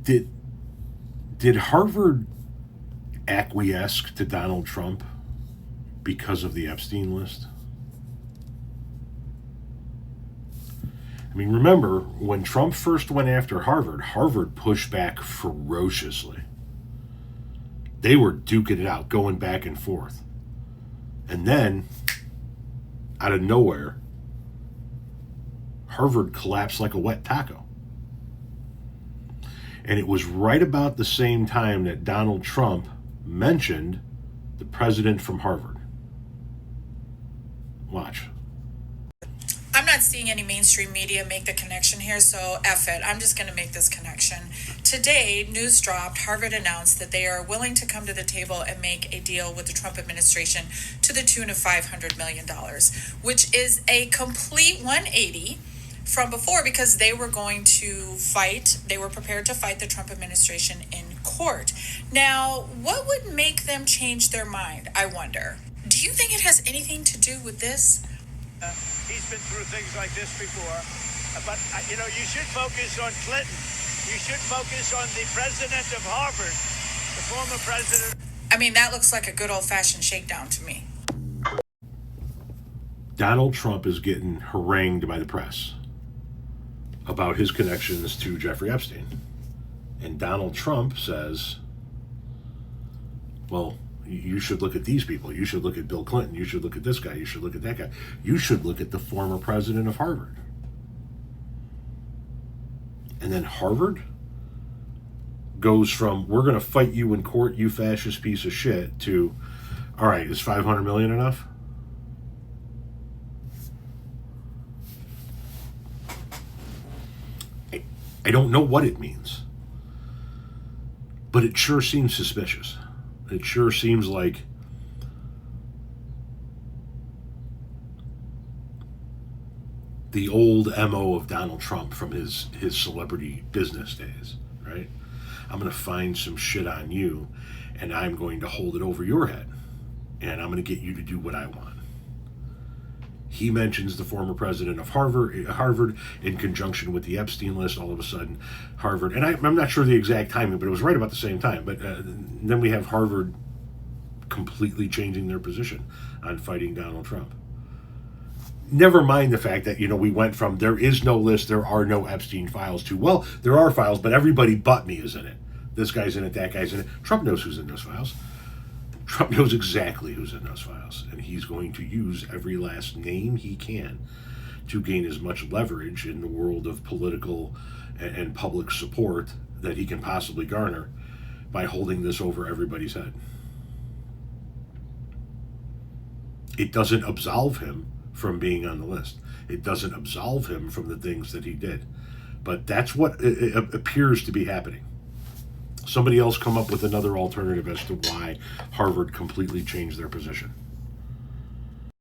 Did Harvard acquiesce to Donald Trump because of the Epstein list? I mean, remember, when Trump first went after Harvard, Harvard pushed back ferociously. They were duking it out, going back and forth. And then, out of nowhere, Harvard collapsed like a wet taco. And it was right about the same time that Donald Trump mentioned the president from Harvard. Watch. I'm not seeing any mainstream media make the connection here, so F it. I'm just going to make this connection. Today, news dropped. Harvard announced that they are willing to come to the table and make a deal with the Trump administration to the tune of $500 million, which is a complete 180 from before, because they were going to fight, they were prepared to fight the Trump administration in court. Now, what would make them change their mind, I wonder? Do you think it has anything to do with this? He's been through things like this before. But, you should focus on Clinton. You should focus on the president of Harvard, the former president. I mean, that looks like a good old-fashioned shakedown to me. Donald Trump is getting harangued by the press about his connections to Jeffrey Epstein. And Donald Trump says, well, you should look at these people. You should look at Bill Clinton. You should look at this guy. You should look at that guy. You should look at the former president of Harvard. And then Harvard goes from, we're going to fight you in court, you fascist piece of shit, to, all right, is $500 million enough? I don't know what it means, but it sure seems suspicious. It sure seems like the old MO of Donald Trump from his celebrity business days, right? I'm going to find some shit on you, and I'm going to hold it over your head, and I'm going to get you to do what I want. He mentions the former president of Harvard in conjunction with the Epstein list. All of a sudden, Harvard, and I'm not sure the exact timing, but it was right about the same time. But then we have Harvard completely changing their position on fighting Donald Trump. Never mind the fact that, we went from there is no list, there are no Epstein files, to, well, there are files, but everybody but me is in it. This guy's in it, that guy's in it. Trump knows who's in those files. Trump knows exactly who's in those files, and he's going to use every last name he can to gain as much leverage in the world of political and public support that he can possibly garner by holding this over everybody's head. It doesn't absolve him from being on the list. It doesn't absolve him from the things that he did. But that's what appears to be happening. Somebody else come up with another alternative as to why Harvard completely changed their position.